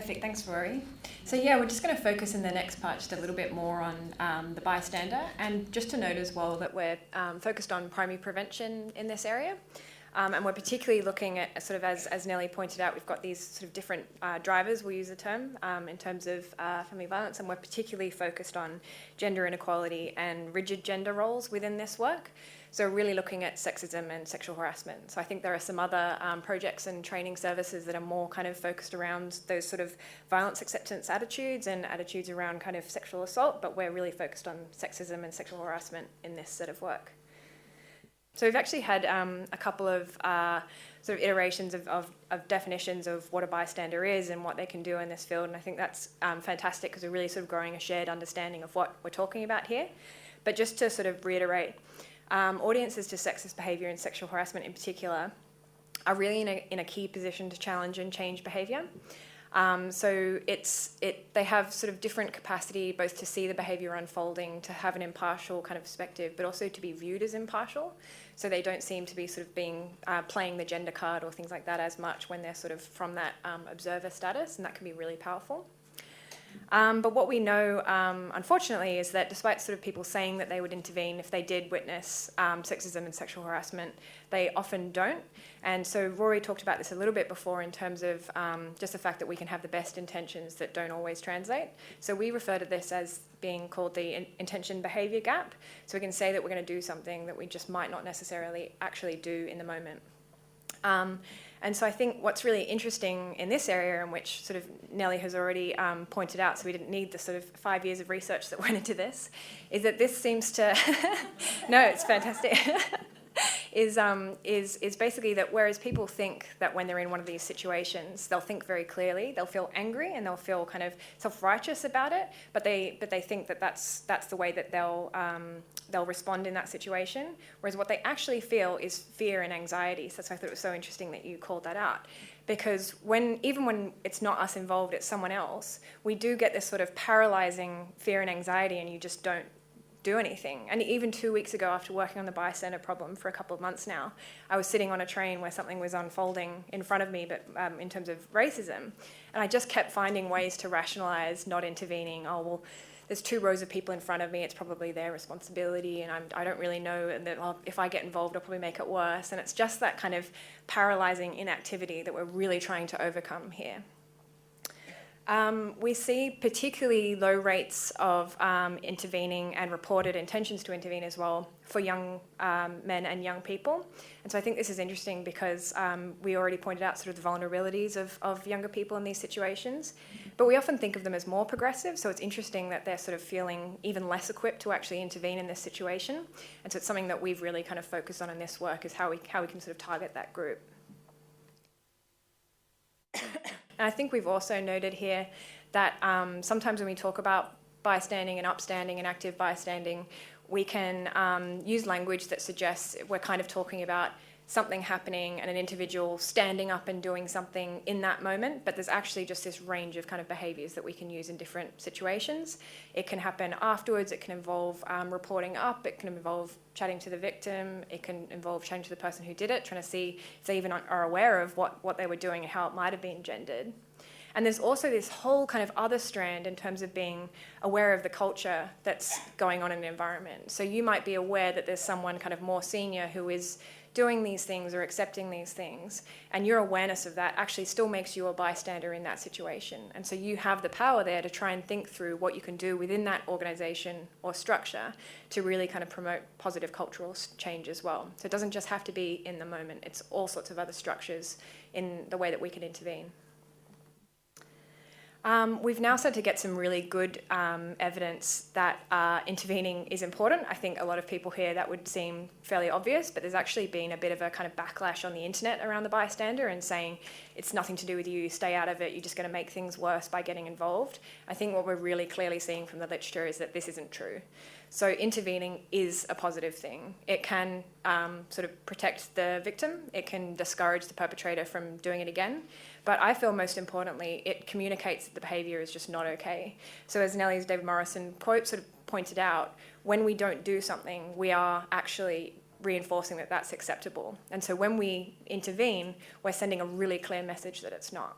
Perfect, thanks Rory. So yeah, we're just going to focus in the next part just a little bit more on the bystander, and just to note as well that we're focused on primary prevention in this area. And we're particularly looking at, sort of as Nellie pointed out, we've got these sort of different drivers, we'll use the term, in terms of family violence, and we're particularly focused on gender inequality and rigid gender roles within this work. So really looking at sexism and sexual harassment. So I think there are some other projects and training services that are more kind of focused around those sort of violence acceptance attitudes and attitudes around kind of sexual assault, but we're really focused on sexism and sexual harassment in this set of work. So we've actually had a couple of sort of iterations of definitions of what a bystander is and what they can do in this field, and I think that's fantastic because we're really sort of growing a shared understanding of what we're talking about here. But just to sort of reiterate, audiences to sexist behaviour and sexual harassment in particular are really in a key position to challenge and change behaviour. So they have sort of different capacity both to see the behaviour unfolding, to have an impartial kind of perspective, but also to be viewed as impartial. So they don't seem to be sort of being playing the gender card or things like that as much when they're sort of from that observer status, and that can be really powerful. But what we know, unfortunately, is that despite sort of people saying that they would intervene if they did witness sexism and sexual harassment, they often don't. And so Rory talked about this a little bit before in terms of just the fact that we can have the best intentions that don't always translate. So we refer to this as being called the intention behaviour gap. So we can say that we're going to do something that we just might not necessarily actually do in the moment. And so I think what's really interesting in this area, in which sort of Nellie has already pointed out, so we didn't need the sort of 5 years of research that went into this, is that this seems to, no, it's fantastic, is basically that whereas people think that when they're in one of these situations, they'll think very clearly, they'll feel angry and they'll feel kind of self-righteous about it, but they think that that's the way that they'll respond in that situation, whereas what they actually feel is fear and anxiety. So that's why I thought it was so interesting that you called that out, because even when it's not us involved, it's someone else, we do get this sort of paralyzing fear and anxiety, and you just don't do anything. And even 2 weeks ago, after working on the bystander problem for a couple of months now, I was sitting on a train where something was unfolding in front of me, but in terms of racism, and I just kept finding ways to rationalise not intervening. Oh, well, there's 2 rows of people in front of me, it's probably their responsibility, and I don't really know, and that if I get involved, I'll probably make it worse. And it's just that kind of paralysing inactivity that we're really trying to overcome here. We see particularly low rates of intervening and reported intentions to intervene as well for young men and young people. And so I think this is interesting because we already pointed out sort of the vulnerabilities of younger people in these situations, but we often think of them as more progressive. So it's interesting that they're sort of feeling even less equipped to actually intervene in this situation. And so it's something that we've really kind of focused on in this work, is how we can sort of target that group. And I think we've also noted here that sometimes when we talk about bystanding and upstanding and active bystanding, we can use language that suggests we're kind of talking about something happening and an individual standing up and doing something in that moment, but there's actually just this range of kind of behaviours that we can use in different situations. It can happen afterwards, it can involve reporting up, it can involve chatting to the victim, it can involve chatting to the person who did it, trying to see if they even are aware of what they were doing and how it might have been gendered. And there's also this whole kind of other strand in terms of being aware of the culture that's going on in the environment. So you might be aware that there's someone kind of more senior who is doing these things or accepting these things, and your awareness of that actually still makes you a bystander in that situation. And so you have the power there to try and think through what you can do within that organisation or structure to really kind of promote positive cultural change as well. So it doesn't just have to be in the moment, it's all sorts of other structures in the way that we can intervene. We've now started to get some really good evidence that intervening is important. I think a lot of people here that would seem fairly obvious, but there's actually been a bit of a kind of backlash on the internet around the bystander and saying it's nothing to do with you, stay out of it, you're just going to make things worse by getting involved. I think what we're really clearly seeing from the literature is that this isn't true. So intervening is a positive thing. It can sort of protect the victim, it can discourage the perpetrator from doing it again, but I feel most importantly, it communicates that the behaviour is just not okay. So as Nellie's David Morrison quote sort of pointed out, when we don't do something, we are actually reinforcing that that's acceptable. And so when we intervene, we're sending a really clear message that it's not.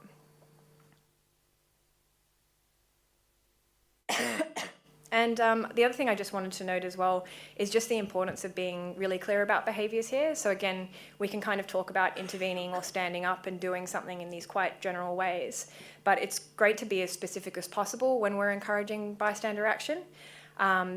And the other thing I just wanted to note as well is just the importance of being really clear about behaviours here. So again, we can kind of talk about intervening or standing up and doing something in these quite general ways, but it's great to be as specific as possible when we're encouraging bystander action.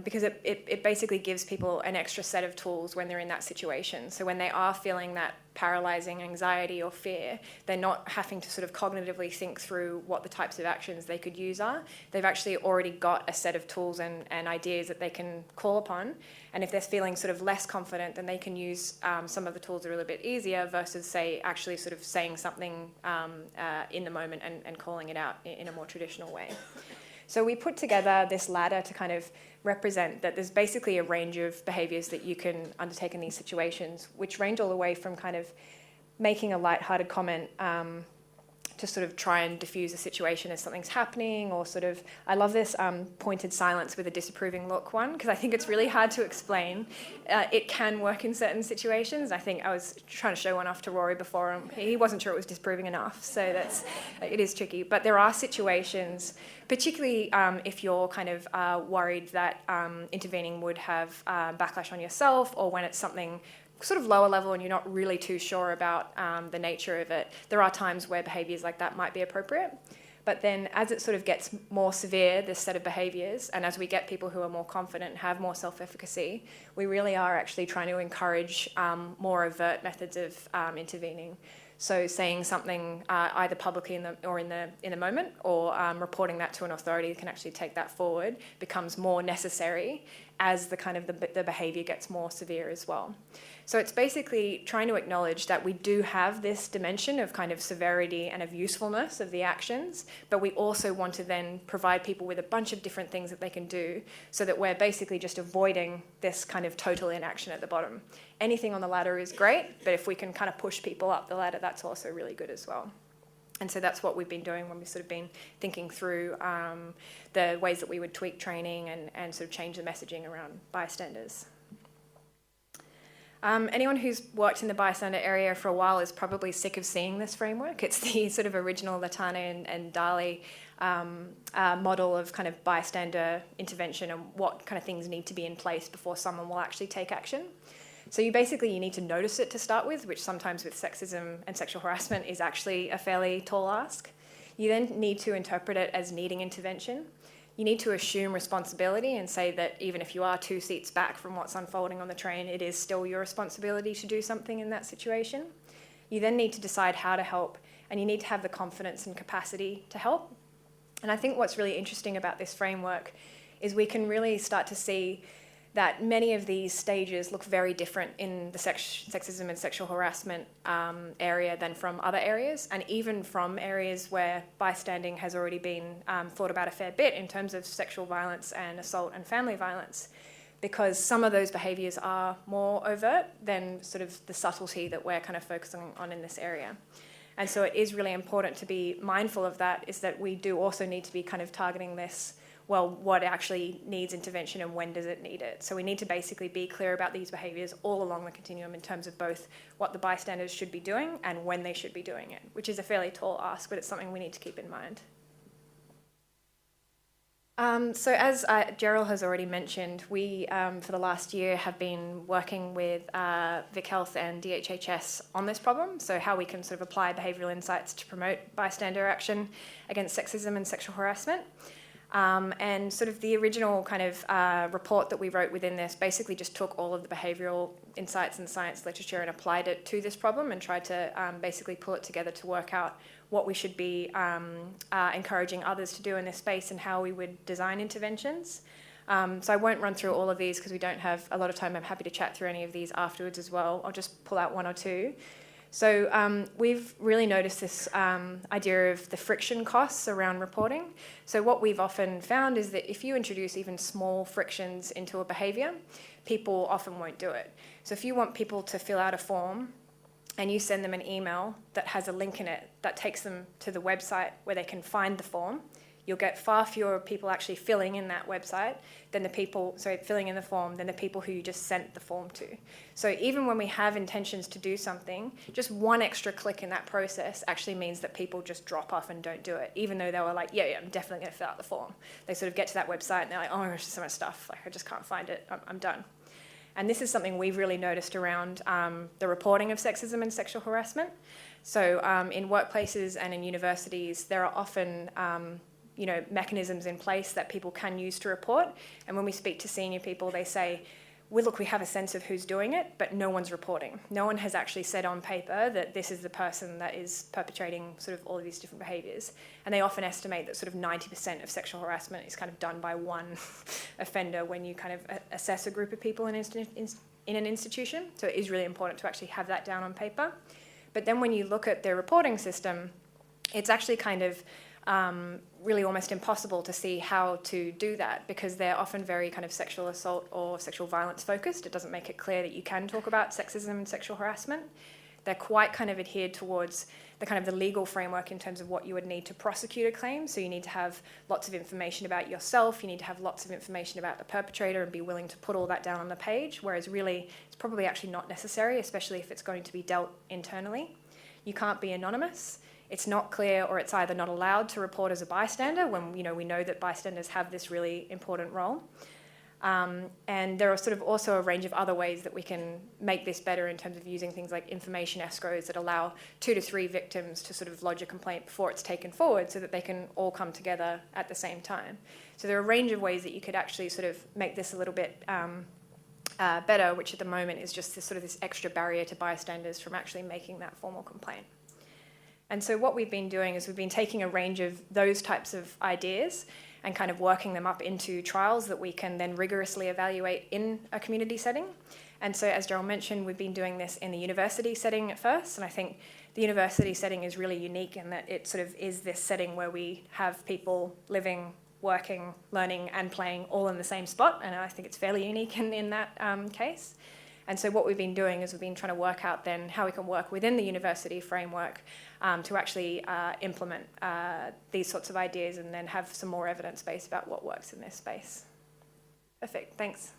Because it basically gives people an extra set of tools when they're in that situation. So when they are feeling that paralysing anxiety or fear, they're not having to sort of cognitively think through what the types of actions they could use are. They've actually already got a set of tools and ideas that they can call upon. And if they're feeling sort of less confident, then they can use some of the tools that are a little bit easier versus, say, actually sort of saying something in the moment and calling it out in a more traditional way. So we put together this ladder to kind of represent that there's basically a range of behaviours that you can undertake in these situations, which range all the way from kind of making a lighthearted comment to sort of try and diffuse a situation as something's happening, or sort of, I love this pointed silence with a disapproving look one, because I think it's really hard to explain. It can work in certain situations. I think I was trying to show one off to Rory before, and he wasn't sure it was disapproving enough, so it is tricky. But there are situations, particularly if you're kind of worried that intervening would have backlash on yourself, or when it's something sort of lower level and you're not really too sure about the nature of it, there are times where behaviours like that might be appropriate. But then as it sort of gets more severe, this set of behaviours, and as we get people who are more confident and have more self-efficacy, we really are actually trying to encourage more overt methods of intervening. So saying something either publicly in the moment, or reporting that to an authority that can actually take that forward, becomes more necessary as the kind of the behaviour gets more severe as well. So it's basically trying to acknowledge that we do have this dimension of kind of severity and of usefulness of the actions, but we also want to then provide people with a bunch of different things that they can do, so that we're basically just avoiding this kind of total inaction at the bottom. Anything on the ladder is great, but if we can kind of push people up the ladder, that's also really good as well. And so that's what we've been doing when we've sort of been thinking through the ways that we would tweak training and sort of change the messaging around bystanders. Anyone who's worked in the bystander area for a while is probably sick of seeing this framework. It's the sort of original Latane and Dali model of kind of bystander intervention and what kind of things need to be in place before someone will actually take action. So you need to notice it to start with, which sometimes with sexism and sexual harassment is actually a fairly tall ask. You then need to interpret it as needing intervention. You need to assume responsibility and say that even if you are 2 seats back from what's unfolding on the train, it is still your responsibility to do something in that situation. You then need to decide how to help, and you need to have the confidence and capacity to help. And I think what's really interesting about this framework is we can really start to see that many of these stages look very different in the sexism and sexual harassment area than from other areas, and even from areas where bystanding has already been thought about a fair bit in terms of sexual violence and assault and family violence, because some of those behaviours are more overt than sort of the subtlety that we're kind of focusing on in this area. And so it is really important to be mindful of that, is that we do also need to be kind of targeting this, well, what actually needs intervention and when does it need it? So we need to basically be clear about these behaviours all along the continuum in terms of both what the bystanders should be doing and when they should be doing it, which is a fairly tall ask, but it's something we need to keep in mind. So as Gerald has already mentioned, we, for the last year, have been working with Vic Health and DHHS on this problem, so how we can sort of apply behavioural insights to promote bystander action against sexism and sexual harassment. And sort of the original kind of report that we wrote within this basically just took all of the behavioural insights and science literature and applied it to this problem and tried to basically pull it together to work out what we should be encouraging others to do in this space and how we would design interventions. So I won't run through all of these because we don't have a lot of time. I'm happy to chat through any of these afterwards as well. I'll just pull out one or two. So we've really noticed this idea of the friction costs around reporting. So what we've often found is that if you introduce even small frictions into a behaviour, people often won't do it. So if you want people to fill out a form and you send them an email that has a link in it that takes them to the website where they can find the form, you'll get far fewer people actually filling in that website than filling in the form than the people who you just sent the form to. So even when we have intentions to do something, just one extra click in that process actually means that people just drop off and don't do it, even though they were like, yeah, I'm definitely going to fill out the form. They sort of get to that website and they're like, oh my gosh, there's so much stuff, like I just can't find it, I'm done. And this is something we've really noticed around the reporting of sexism and sexual harassment. So in workplaces and in universities, there are often mechanisms in place that people can use to report. And when we speak to senior people, they say, well, look, we have a sense of who's doing it, but no one's reporting. No one has actually said on paper that this is the person that is perpetrating sort of all of these different behaviours. And they often estimate that sort of 90% of sexual harassment is kind of done by one offender when you kind of assess a group of people in an institution. So it is really important to actually have that down on paper. But then when you look at their reporting system, it's actually kind of really almost impossible to see how to do that, because they're often very kind of sexual assault or sexual violence focused. It doesn't make it clear that you can talk about sexism and sexual harassment. They're quite kind of adhered towards the kind of the legal framework in terms of what you would need to prosecute a claim. So you need to have lots of information about yourself, you need to have lots of information about the perpetrator and be willing to put all that down on the page, whereas really it's probably actually not necessary, especially if it's going to be dealt internally. You can't be anonymous. It's not clear, or it's either not allowed to report as a bystander when we know that bystanders have this really important role. And there are sort of also a range of other ways that we can make this better in terms of using things like information escrows that allow 2 to 3 victims to sort of lodge a complaint before it's taken forward so that they can all come together at the same time. So there are a range of ways that you could actually sort of make this a little bit better, which at the moment is just this extra barrier to bystanders from actually making that formal complaint. And so what we've been doing is we've been taking a range of those types of ideas and kind of working them up into trials that we can then rigorously evaluate in a community setting. And so as Gerald mentioned, we've been doing this in the university setting at first, and I think the university setting is really unique in that it sort of is this setting where we have people living, working, learning and playing all in the same spot, and I think it's fairly unique in that case. And so what we've been doing is we've been trying to work out then how we can work within the university framework to actually implement these sorts of ideas and then have some more evidence base about what works in this space. Perfect, thanks.